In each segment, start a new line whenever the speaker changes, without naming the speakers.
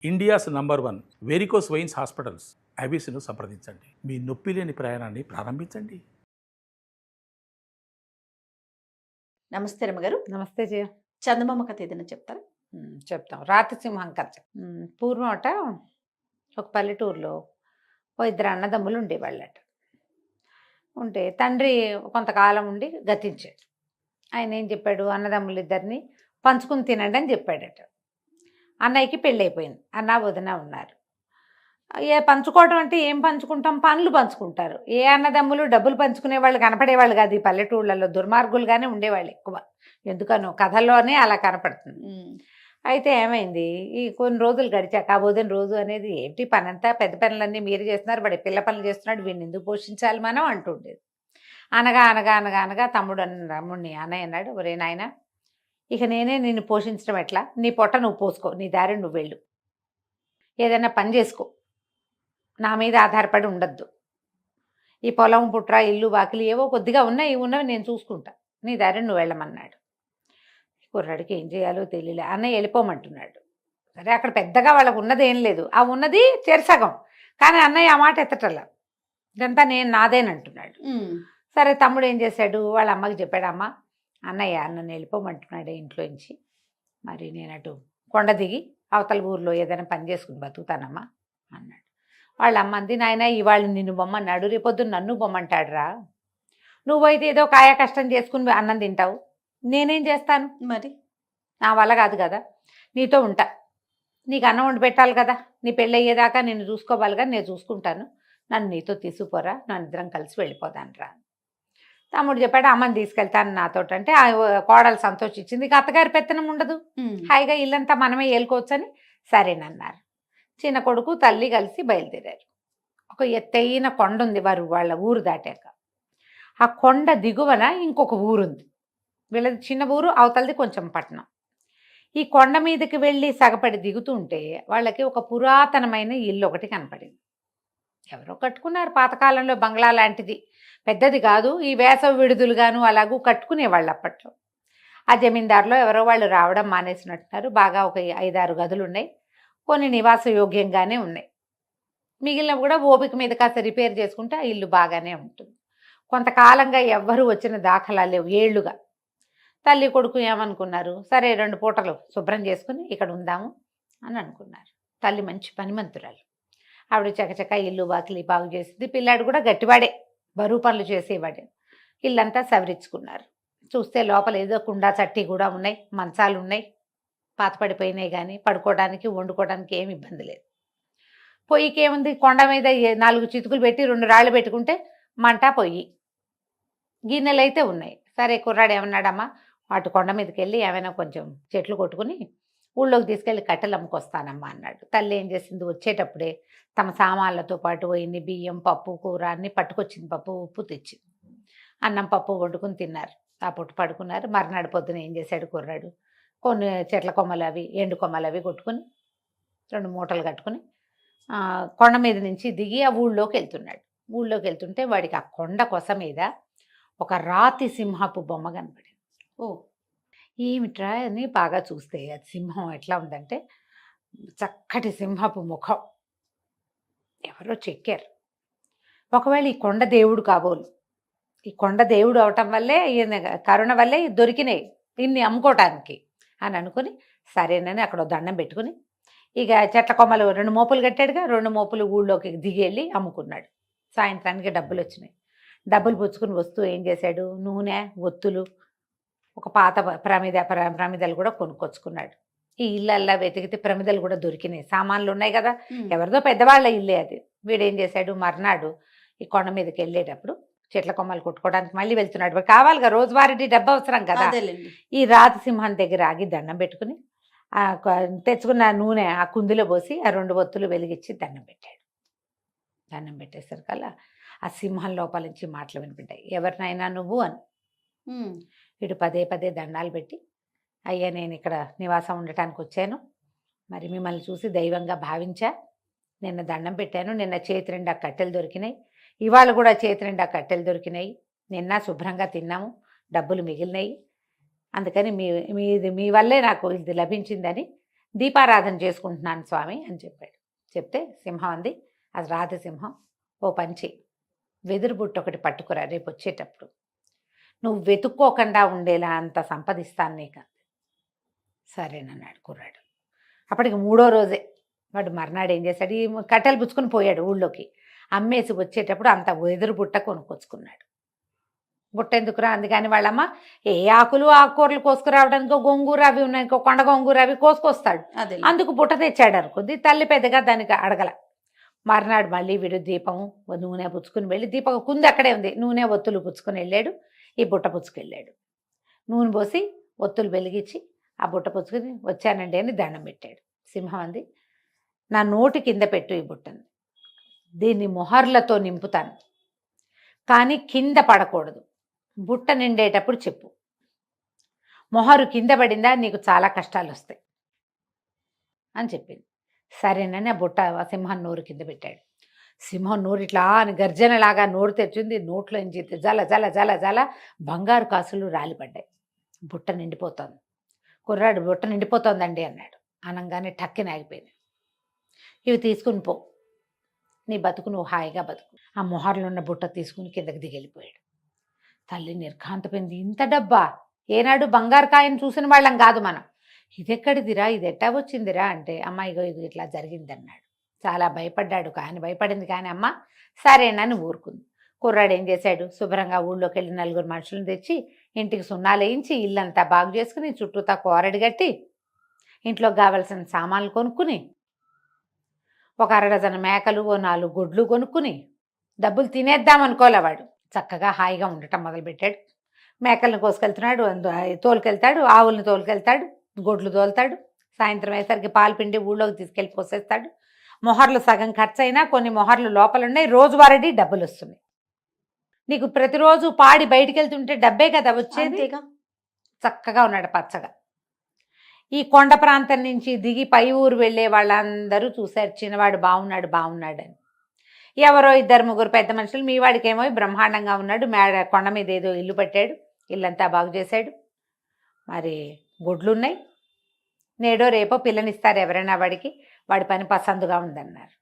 India's number 1 varicose veins hospitals ఐబీసీను సంప్రదించండి. మీ నొప్పి లేని ప్రయాణాన్ని ప్రారంభించండి.
నమస్తే రమ్మగారు.
నమస్తే జయ.
చందమామ కథ ఏదైనా చెప్తారా?
చెప్తాం. రాతిసింహం కథ. పూర్వమట ఒక పల్లెటూరులో ఓ ఇద్దరు అన్నదమ్ములు ఉండేవాళ్ళట. ఉంటే తండ్రి కొంతకాలం ఉండి గతించాడు. ఆయన ఏం చెప్పాడు, అన్నదమ్ములు ఇద్దరిని పంచుకుని తినండి అని చెప్పాడట. అన్నయ్యకి పెళ్ళైపోయింది, అన్న వదిన ఉన్నారు. పంచుకోవడం అంటే ఏం పంచుకుంటాం, పనులు పంచుకుంటారు. ఏ అన్నదమ్ములు డబ్బులు పంచుకునే వాళ్ళు కనపడేవాళ్ళు కాదు ఈ పల్లెటూళ్ళలో, దుర్మార్గులుగానే ఉండేవాళ్ళు ఎక్కువ. ఎందుకనో కథల్లోనే అలా కనపడుతుంది. అయితే ఏమైంది, ఈ కొన్ని రోజులు గడిచాక ఆ వదిన రోజు అనేది ఏంటి పనంతా పెద్ద పనులన్నీ మీరు చేస్తున్నారు, వాడి పిల్ల పనులు చేస్తున్నాడు, వీడిని ఎందుకు పోషించాలి మనం అంటుండేది. అనగా అనగా అనగా అనగా తమ్ముడిని అన్నయ్య అన్నాడు, ఒరే నాయన, ఇక నేనే నిన్ను పోషించడం ఎట్లా, నీ పొట్ట నువ్వు పోసుకో, నీ దారి నువ్వు వెళ్ళు, ఏదైనా పని చేసుకో, నా మీద ఆధారపడి ఉండద్దు. ఈ పొలం పుట్ర ఇల్లు వాకిలి ఏవో కొద్దిగా ఉన్నాయి, ఉన్నవి నేను చూసుకుంటా, నీ దారి నువ్వు వెళ్ళమన్నాడు. కుర్రాడికి ఏం చేయాలో తెలియలే. అన్నయ్య వెళ్ళిపోమంటున్నాడు. సరే, అక్కడ పెద్దగా వాళ్ళకు ఉన్నది ఏం లేదు, ఆ ఉన్నది చెరసగం, కానీ అన్నయ్య ఆ మాట ఎత్తటల్లా, ఇదంతా నేను నాదేనంటున్నాడు. సరే, తమ్ముడు ఏం చేశాడు, వాళ్ళ అమ్మకి చెప్పాడు, అమ్మ అన్నయ్య నన్ను వెళ్ళిపోమంటున్నాడే ఇంట్లోంచి, మరి నేను అటు కొండ దిగి అవతల ఊర్లో ఏదైనా పని చేసుకుని బతుకుతానమ్మా అన్నాడు. వాళ్ళ అమ్మ అంది, నాయన ఇవాళ నిన్ను బొమ్మన్నాడు, రేపొద్దున నన్ను బొమ్మంటాడురా, నువ్వైతే ఏదో కాయ కష్టం చేసుకుని అన్నం తింటావు, నేనేం చేస్తాను, మరి నా వల్ల కాదు కదా, నీతో ఉంటా, నీకు అన్నం వండి పెట్టాలి కదా, నీ పెళ్ళి అయ్యేదాకా నేను చూసుకోవాలిగా, నేను చూసుకుంటాను, నన్ను నీతో తీసుకుపోరా, నన్ను ఇద్దరం కలిసి వెళ్ళిపోదాను రా. తమ్ముడు చెప్పాడు, అమ్మని తీసుకెళ్తాను నాతో అంటే, ఆ కోడలు సంతోషించింది, ఇక అత్తగారి పెత్తనం ఉండదు, హాయిగా ఇల్లంతా మనమే ఏలుకోవచ్చు అని సరేనన్నారు. చిన్న కొడుకు తల్లి కలిసి బయలుదేరారు. ఒక ఎత్తైన కొండ ఉంది వాళ్ళ ఊరు దాటాక. ఆ కొండ దిగువన ఇంకొక ఊరుంది, వీళ్ళది చిన్న ఊరు, అవతలది కొంచెం పట్టణం. ఈ కొండ మీదకి వెళ్ళి సగపడి దిగుతుంటే వాళ్ళకి ఒక పురాతనమైన ఇల్లు ఒకటి కనపడింది. ఎవరో కట్టుకున్నారు పాతకాలంలో, బంగ్లా లాంటిది, పెద్దది కాదు, ఈ వేసవి విడుదలుగాను అలాగూ కట్టుకునేవాళ్ళు అప్పట్లో. ఆ జమీందారులో ఎవరో వాళ్ళు రావడం మానేసినట్టున్నారు. బాగా ఒక 5-6 గదులు ఉన్నాయి, కొన్ని నివాస యోగ్యంగానే ఉన్నాయి, మిగిలినవి కూడా ఓపిక మీద కాస్త రిపేర్ చేసుకుంటే ఆ ఇల్లు బాగానే ఉంటుంది. కొంతకాలంగా ఎవ్వరూ వచ్చిన దాఖలాలు లేవు, ఏళ్లుగా. తల్లి కొడుకు ఏమనుకున్నారు, సరే 2 పూటలు శుభ్రం చేసుకుని ఇక్కడ ఉందాము అని అనుకున్నారు. తల్లి మంచి పనిమంతురాలు, ఆవిడ చకచక ఇల్లు వాకిలి బాగు చేసింది. పిల్లాడు కూడా గట్టివాడే, బరువు పనులు చేసేవాడే. ఇల్లంతా సవరించుకున్నారు. చూస్తే లోపల ఏదో కుండా చట్టి కూడా ఉన్నాయి, మంచాలు ఉన్నాయి, పాత పడిపోయినాయి, కానీ పడుకోవడానికి వండుకోవడానికి ఏమి ఇబ్బంది లేదు. పొయ్యికి ఏముంది, కొండ మీద 4 చితుకులు పెట్టి 2 రాళ్ళు పెట్టుకుంటే మంట పొయ్యి, గిన్నెలు అయితే ఉన్నాయి. సరే, కుర్రాడు ఏమన్నాడమ్మా, అటు కొండ మీదకి వెళ్ళి ఏమైనా కొంచెం చెట్లు కొట్టుకుని ఊళ్ళోకి తీసుకెళ్ళి కట్టెలు అమ్ముకొస్తానమ్మా అన్నాడు. తల్లి ఏం చేసింది, వచ్చేటప్పుడే తమ సామాన్లతో పాటు ఇన్ని బియ్యం, పప్పు, కూర అన్నీ పట్టుకొచ్చింది. పప్పు ఉప్పు తెచ్చింది. అన్నం పప్పు వండుకుని తిన్నారు. ఆ పొట్టు పడుకున్నారు. మర్నాడు పొద్దున ఏం చేశాడు కుర్రాడు, కొన్ని చెట్ల కొమ్మలు అవి ఎండు కొమ్మలు అవి కొట్టుకుని 2 మూటలు కట్టుకుని కొండ మీద నుంచి దిగి ఆ ఊళ్ళోకి వెళ్తున్నాడు. ఊళ్ళోకి వెళ్తుంటే వాడికి ఆ కొండ కొస మీద ఒక రాతి సింహపు బొమ్మ కనపడింది. ఓ ఏమిట్రా అని బాగా చూస్తే అది సింహం ఎట్లా ఉందంటే, చక్కటి సింహపు ముఖం, ఎవరో చెక్కారు. ఒకవేళ ఈ కొండ దేవుడు కాబోలు, ఈ కొండ దేవుడు అవటం వల్లే, కరుణ వల్లే దొరికినాయి ఇన్ని అమ్ముకోవటానికి అని అనుకుని, సరేనని అక్కడ దండం పెట్టుకుని ఇక చెట్ల కొమ్మలు 2 మోపులు కట్టాడుగా, 2 మోపులు ఊళ్ళోకి దిగి వెళ్ళి అమ్ముకున్నాడు. సాయంత్రానికి డబ్బులు వచ్చినాయి. డబ్బులు పుచ్చుకుని వస్తూ ఏం చేశాడు, నూనె, ఒత్తులు, ఒక పాత ప్రమిదలు కూడా కొనుక్కొచ్చుకున్నాడు. ఈ ఇళ్ళల్లా వెతికితే ప్రమిదలు కూడా దొరికినాయి, సామాన్లు ఉన్నాయి కదా, ఎవరిదో పెద్దవాళ్ళ ఇల్లే అది. వీడేం చేశాడు, మర్నాడు ఈ కొండ మీదకి వెళ్ళేటప్పుడు చెట్ల కొమ్మలు కొట్టుకోవడానికి మళ్ళీ వెళ్తున్నాడు, కావాలిగా రోజువారీ డబ్బు అవసరం కదా. ఈ రాతి సింహం దగ్గర ఆగి దండం పెట్టుకుని తెచ్చుకున్న నూనె ఆ కుందులో పోసి ఆ 2 ఒత్తులు వెలిగించి దండం పెట్టాడు. దండం పెట్టేసరికల్లా ఆ సింహం లోపల నుంచి మాటలు వినిపింటాయి, ఎవరినైనా నువ్వు అని. వీడు పదే పదే దండాలు పెట్టి, అయ్యా నేను ఇక్కడ నివాసం ఉండటానికి వచ్చాను, మరి మిమ్మల్ని చూసి దైవంగా భావించా, నిన్న దండం పెట్టాను, నిన్న చేతి 2 కట్టెలు దొరికినాయి, ఇవాళ కూడా చేతి 2 కట్టెలు దొరికినాయి, నిన్న శుభ్రంగా తిన్నాము, డబ్బులు మిగిలినాయి, అందుకని మీ వల్లే నాకు ఇది లభించిందని దీపారాధన చేసుకుంటున్నాను స్వామి అని చెప్పాడు. చెప్తే సింహం అంది, అది రాధసింహం, ఓ పంచి వెదురు బుట్ట ఒకటి పట్టుకురా, రేపు వచ్చేటప్పుడు నువ్వు వెతుక్కోకుండా ఉండేలా అంత సంపదిస్తాను నీకు. సరేనన్నాడు కుర్రాడు. అప్పటికి 3వ రోజే వాడు మర్నాడు ఏం చేశాడు, ఈ కట్టెలు పుచ్చుకొని పోయాడు ఊళ్ళోకి. అమ్మేసి వచ్చేటప్పుడు అంత వెదురు బుట్ట కొనుక్కొచ్చుకున్నాడు. బుట్ట ఎందుకురా అందుకని వాళ్ళమ్మ ఏ ఆకులు ఆకుకూరలు కోసుకురావడానికి గోంగూర అవి ఉన్నాయి, కొండ గోంగూర అవి కోసుకొస్తాడు,
అదే
అందుకు బుట్ట తెచ్చాడు అనుకుంది. తల్లి పెద్దగా దానికి అడగల. మర్నాడు మళ్ళీ వీడు దీపము నూనె పుచ్చుకుని వెళ్ళి, దీపం కుంది అక్కడే ఉంది, నూనె ఒత్తులు పుచ్చుకొని వెళ్ళాడు, ఈ బుట్ట పుచ్చుకెళ్ళాడు. నూనె పోసి ఒత్తులు వెలిగించి ఆ బుట్ట పుచ్చుకుని వచ్చానండి అని దండం పెట్టాడు. సింహం అంది, నా నోటి కింద పెట్టు ఈ బుట్టని, దీన్ని మొహర్లతో నింపుతాను, కానీ కింద పడకూడదు, బుట్ట నిండేటప్పుడు చెప్పు, మొహరు కింద పడిందా నీకు చాలా కష్టాలు వస్తాయి అని చెప్పింది. సరేనని ఆ బుట్ట సింహం నోరు కింద పెట్టాడు. సింహం నోరు ఇట్లా అని గర్జనలాగా నోరు తెచ్చింది, నోట్లో నుంచి జల జల జల జల బంగారు కాసులు రాలిపడ్డాయి. బుట్ట నిండిపోతోంది. కుర్రాడు బుట్ట నిండిపోతోందండి అన్నాడు. అనగానే టక్కిన ఆగిపోయింది. ఇవి తీసుకుని పో, నీ బతుకు నువ్వు హాయిగా బతుకు. ఆ మొహర్లో ఉన్న బుట్ట తీసుకుని కిందకి దిగెళ్ళిపోయాడు. తల్లి నిర్ఘాంతపోయింది. ఇంత డబ్బా, ఏనాడు బంగారు కాయను చూసిన వాళ్ళం కాదు మనం, ఇదెక్కడిదిరా, ఇది ఎట్టా వచ్చిందిరా అంటే, అమ్మాయిగో ఇది ఇట్లా జరిగిందన్నాడు. చాలా భయపడ్డాడు. కానీ భయపడింది కానీ అమ్మ సరేనని ఊరుకుంది. కుర్రాడు ఏం చేశాడు, శుభ్రంగా ఊళ్ళోకి వెళ్ళి 4 మనుషులను తెచ్చి ఇంటికి సున్నాలు వేయించి ఇల్లంతా బాగు చేసుకుని చుట్టూతా కోరడి కట్టి ఇంట్లోకి కావలసిన సామాన్లు కొనుక్కుని ఒక 1 డజన్ మేకలు, ఓ 4 గొడ్లు కొనుక్కుని డబ్బులు తినేద్దాం అనుకోలే వాడు. చక్కగా హాయిగా ఉండటం మొదలుపెట్టాడు. మేకలను కోసుకెళ్తున్నాడు, తోలుకెళ్తాడు, ఆవులను తోలుకెళ్తాడు, గొడ్లు తోలుతాడు. సాయంత్రం అయ్యేసరికి పాలు పిండి ఊళ్ళోకి తీసుకెళ్ళి పోసేస్తాడు. మొహర్లు సగం ఖర్చు అయినా కొన్ని మొహర్లు లోపల ఉన్నాయి, రోజువారీ డబ్బులు వస్తున్నాయి. నీకు ప్రతిరోజు పాడి బయటికి వెళ్తుంటే డబ్బే కదా వచ్చేది. చక్కగా ఉన్నాడు పచ్చగా. ఈ కొండ ప్రాంతం నుంచి దిగి పై ఊరు వెళ్ళే వాళ్ళందరూ చూశారు, చిన్నవాడు బాగున్నాడు బాగున్నాడని. ఎవరో 2-3 పెద్ద మనుషులు, మీ వాడికేమో బ్రహ్మాండంగా ఉన్నాడు, కొండ మీద ఏదో ఇల్లు పెట్టాడు, ఇల్లంతా బాగు చేశాడు, మరి గొడ్లు ఉన్నాయి, నేడో రేపో పిల్లనిస్తారు ఎవరైనా వాడికి, వాడి పని పసందుగా ఉందన్నారు.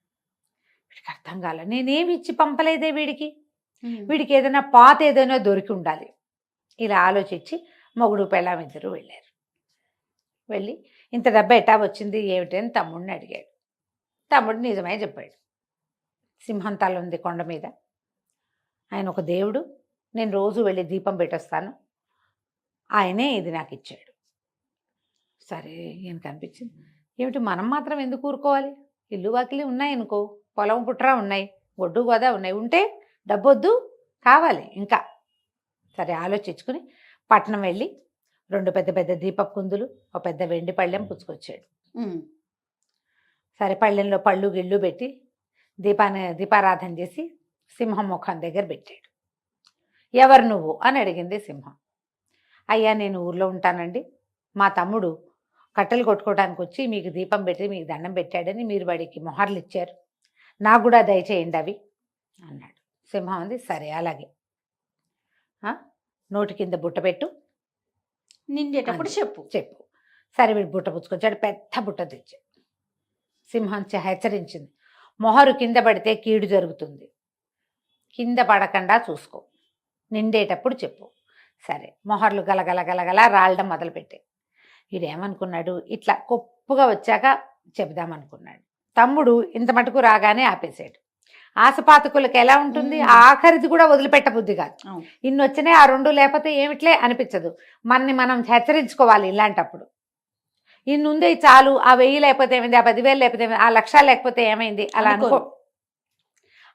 వీడికి అర్థం కాల, నేనేమి ఇచ్చి పంపలేదే వీడికి, వీడికి ఏదైనా పాత ఏదైనా దొరికి ఉండాలి. ఇలా ఆలోచించి మొగుడు పెళ్ళాం ఇద్దరు వెళ్ళారు. వెళ్ళి ఇంత డబ్బు ఎట్టా వచ్చింది ఏమిటి అని తమ్ముడిని అడిగాడు. తమ్ముడు నిజమే చెప్పాడు. సింహం తల ఉంది కొండ మీద, ఆయన ఒక దేవుడు, నేను రోజు వెళ్ళి దీపం పెట్టొస్తాను, ఆయనే ఇది నాకు ఇచ్చాడు. సరే ఈయనకు అనిపించింది, ఏమిటి మనం మాత్రం ఎందుకు ఊరుకోవాలి, ఇల్లు వాకిలి ఉన్నాయి అనుకో, పొలం పుట్రా ఉన్నాయి, గొడ్డు గోదా ఉన్నాయి, ఉంటే డబ్బొద్దు కావాలి ఇంకా. సరే ఆలోచించుకుని పట్నం వెళ్ళి 2 పెద్ద పెద్ద దీపపు కుందులు, ఒక పెద్ద వెండి పళ్ళెం పుచ్చుకొచ్చాడు. సరే పళ్ళెంలో పళ్ళు గిళ్ళు పెట్టి దీపారాధన చేసి సింహం ముఖం దగ్గర పెట్టాడు. ఎవరు నువ్వు అని అడిగింది సింహం. అయ్యా నేను ఊర్లో ఉంటానండి, మా తమ్ముడు కట్టెలు కొట్టుకోవడానికి వచ్చి మీకు దీపం పెట్టి మీకు దండం పెట్టాడని మీరు వాడికి మొహర్లు ఇచ్చారు, నాకు కూడా దయచేయండి అవి అన్నాడు. సింహం అంది, సరే అలాగే, నోటి కింద బుట్ట పెట్టు,
నిండేటప్పుడు చెప్పు.
సరే వీడు బుట్ట పుచ్చుకొచ్చాడు, పెద్ద బుట్ట తెచ్చాడు. సింహం హెచ్చరించింది, మొహరు కింద పడితే కీడు జరుగుతుంది, కింద పడకుండా చూసుకో, నిండేటప్పుడు చెప్పు. సరే మొహర్లు గలగల గలగల రాలడం మొదలుపెట్టాయి. వీడేమనుకున్నాడు, ఇట్లా కొప్పుగా వచ్చాక చెబుదామనుకున్నాడు. తమ్ముడు ఇంత మటుకు రాగానే ఆపేశాడు. ఆశపాతకులకు ఎలా ఉంటుంది, ఆఖరిది కూడా వదిలిపెట్ట బుద్ధి కాదు. ఇన్ని వచ్చినాయి, ఆ 2 లేకపోతే ఏమిట్లే అనిపించదు. మనని మనం హెచ్చరించుకోవాలి ఇలాంటప్పుడు. ఇన్ని ఉంది చాలు, ఆ 1000 లేకపోతే ఏమైంది, ఆ 10,000 లేకపోతే ఏమైంది, ఆ 1,00,000 లేకపోతే ఏమైంది అలా అనుకో.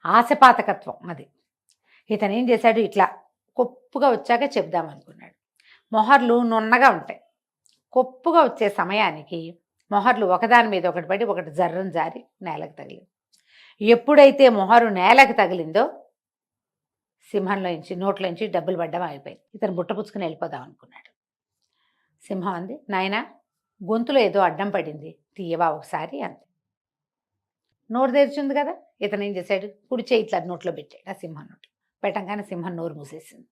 ఆశపాతకత్వం అది. ఇతను ఏం చేశాడు, ఇట్లా కొప్పుగా వచ్చాక చెప్దామనుకున్నాడు. మొహర్లు నున్నగా ఉంటాయి, కొప్పుగా వచ్చే సమయానికి మొహర్లు ఒకదాని మీద ఒకటి పడి ఒకటి జర్రం జారి నేలకు తగిలింది. ఎప్పుడైతే మొహరు నేలకు తగిలిందో సింహంలోంచి నోట్లోంచి డబ్బులు పడ్డం అయిపోయింది. ఇతను బుట్ట పుచ్చుకుని వెళ్ళిపోదాం అనుకున్నాడు. సింహం అంది, నాయనా గొంతులో ఏదో అడ్డం పడింది, తీయవా ఒకసారి అంది. నోరు తెరిచింది కదా, ఇతను ఏం చేశాడు, కుడి చేయి ఇట్లా నోట్లో పెట్టాడు. ఆ సింహం నోట్లో పెట్టంగానే సింహం నోరు మూసేసింది,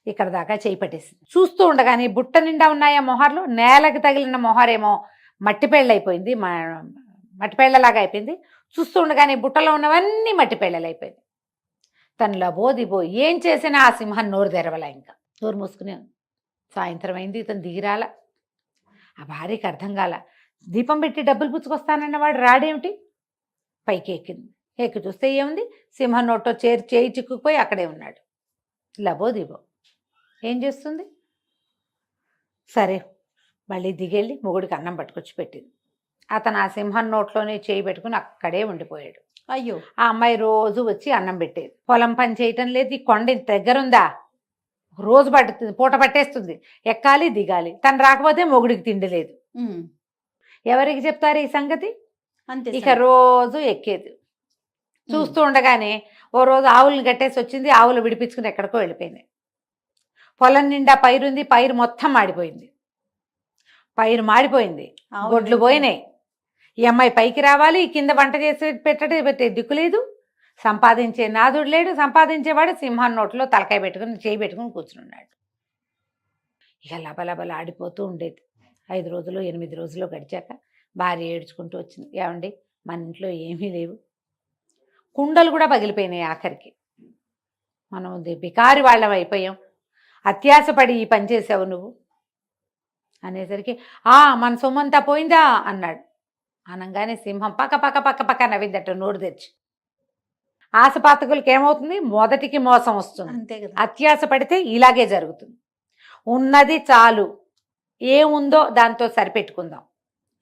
ఇక్కడ దాకా చేయి పట్టేసింది. చూస్తూ ఉండగానే బుట్ట నిండా ఉన్నాయా మొహర్లు, నేలకు తగిలిన మొహరేమో మట్టి పెళ్ళైపోయింది, మట్టి పెళ్ళలాగా అయిపోయింది. చూస్తుండగానే బుట్టలో ఉన్నవన్నీ మట్టి పెళ్ళలు అయిపోయింది. తను లబోదిబో ఏం చేసినా ఆ సింహం నోరు తెరవలా, ఇంకా నోరు మూసుకునే ఉంది. సాయంత్రం అయింది, ఇతను దిగిరాల. ఆ భార్యకి అర్థం కాల. దీపం పెట్టి డబ్బులు పుచ్చుకొస్తానన్నవాడు రాడేమిటి? పైకి ఎక్కింది. ఎక్కి చూస్తే ఏముంది, సింహం నోట్లో చేయి చిక్కుకుపోయి అక్కడే ఉన్నాడు. లబోదిబో ఏం చేస్తుంది? సరే మళ్ళీ దిగెళ్ళి మొగుడికి అన్నం పట్టుకొచ్చి పెట్టింది. అతను ఆ సింహం నోట్లోనే చేయి పెట్టుకుని అక్కడే ఉండిపోయాడు.
అయ్యో.
ఆ అమ్మాయి రోజు వచ్చి అన్నం పెట్టేది. పొలం పని చేయటం లేదు, ఈ కొండ ఇంత దగ్గరుందా, రోజు పడుతుంది, పూట పట్టేస్తుంది, ఎక్కాలి దిగాలి. తను రాకపోతే మొగుడికి తిండి లేదు. ఎవరికి చెప్తారు ఈ సంగతి?
అంతే.
ఇక రోజు ఎక్కేది. చూస్తూ ఉండగానే ఓ రోజు ఆవులను కట్టేసి వచ్చింది. ఆవులు విడిపించుకుని ఎక్కడికో వెళ్ళిపోయింది. పొలం నిండా పైరుంది, పైరు మొత్తం మాడిపోయింది. పైరు మాడిపోయింది, గొడ్లు పోయినాయి. ఈ అమ్మాయి పైకి రావాలి, కింద వంట చేసి పెట్టే దిక్కు లేదు, సంపాదించే నాదుడు లేడు. సంపాదించేవాడు సింహాన్ నోట్లో తలకాయ పెట్టుకుని చేయి పెట్టుకుని కూర్చున్నాడు. ఇక లబలబల ఆడిపోతూ ఉండేది. 5 రోజులు 8 రోజులు గడిచాక భార్య ఏడ్చుకుంటూ వచ్చింది. ఏమండి, మన ఇంట్లో ఏమీ లేవు, కుండలు కూడా పగిలిపోయినాయి, ఆఖరికి మనం బికారి వాళ్ళం అయిపోయాం, అత్యాశపడి ఈ పని చేసావు నువ్వు అనేసరికి మన సొమ్మంతా పోయిందా అన్నాడు. అనగానే సింహం పక్క పక్క పక్క పక్క నవ్విందట నోరు తెచ్చి. ఆశపాతకులకి ఏమవుతుంది? మొదటికి మోసం వస్తుంది.
అంతే కదా.
అత్యాశ పడితే ఇలాగే జరుగుతుంది. ఉన్నది చాలు, ఏముందో దాంతో సరిపెట్టుకుందాం,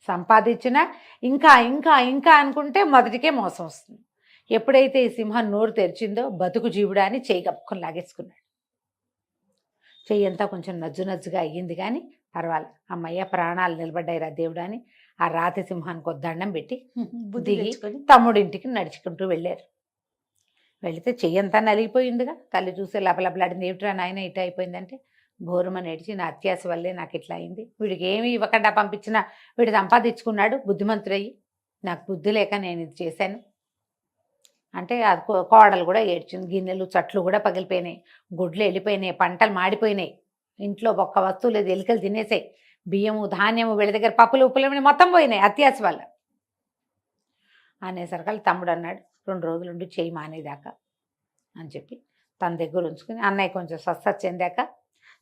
సంపాదించినా ఇంకా ఇంకా ఇంకా అనుకుంటే మొదటికే మోసం వస్తుంది. ఎప్పుడైతే ఈ సింహం నోరు తెరిచిందో బతుకు జీవుడా అని చెయ్యి కప్పుకొని లాగేసుకున్నాడు. చెయ్యి అంతా కొంచెం నజ్జునజ్జుగా అయ్యింది, కానీ పర్వాలేదు, అమ్మయ్య ప్రాణాలు నిలబడ్డాయి రా దేవుడా అని ఆ రాతి సింహానికి ఒక దండం పెట్టి దిగి తమ్ముడింటికి నడుచుకుంటూ వెళ్ళారు. వెళితే చెయ్యంతా నలిగిపోయిందిగా. తల్లి చూసే లపలపలాడింది. ఏమిట్రా నాయన ఇట్లా అయిపోయిందంటే, బోరుమని ఏడిచి నా అత్యాశ వల్లే నాకు ఇట్లా అయింది, వీడికి ఏమి ఇవ్వకుండా పంపించినా వీడు సంపాదించుకున్నాడు బుద్ధిమంతుడయ్యి, నాకు బుద్ధి లేక నేను ఇది చేశాను అంటే అది కోడలు కూడా ఏడ్చింది. గిన్నెలు చట్లు కూడా పగిలిపోయినాయి, గుడ్లు వెళ్ళిపోయినాయి, పంటలు మాడిపోయినాయి, ఇంట్లో ఒక్క వస్తువు లేదు, ఎలుకలు తినేసాయి, బియ్యము ధాన్యము వీళ్ళ దగ్గర పప్పులు ఉప్పులు మొత్తం పోయినాయి అత్యాశ వల్ల అనేసరికి తమ్ముడు అన్నాడు, 2 రోజులు ఉండి చేయి మానేదాకా అని చెప్పి తన దగ్గర ఉంచుకుని అన్నయ్య కొంచెం స్వస్థత చెందాక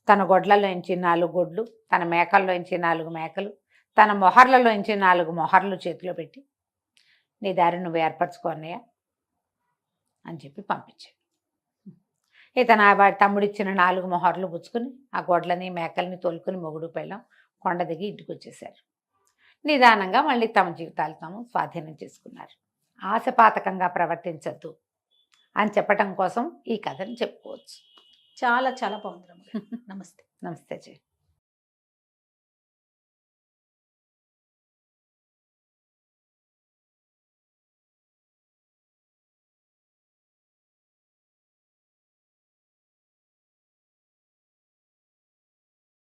తన గొడ్లలోంచి 4 గొడ్లు, తన మేకల్లోంచి 4 మేకలు, తన మొహర్లలోంచి 4 మొహర్లు చేతిలో పెట్టి నీ దారి నువ్వు ఏర్పరచుకో అన్నయ్య అని చెప్పి పంపించాడు. ఇతను వాడి తమ్ముడిచ్చిన 4 మొహర్లు పుచ్చుకుని ఆ గొడ్లని మేకల్ని తోలుకుని మొగుడు పెళ్ళం కొండ దిగి ఇంటికి వచ్చేసారు. నిదానంగా మళ్ళీ తమ జీవితాలు తాము స్వాధీనం చేసుకున్నారు. ఆశపాతకంగా ప్రవర్తించద్దు అని చెప్పటం కోసం ఈ కథను చెప్పుకోవచ్చు.
చాలా చాలా బాగుంది. నమస్తే.
నమస్తే జీ.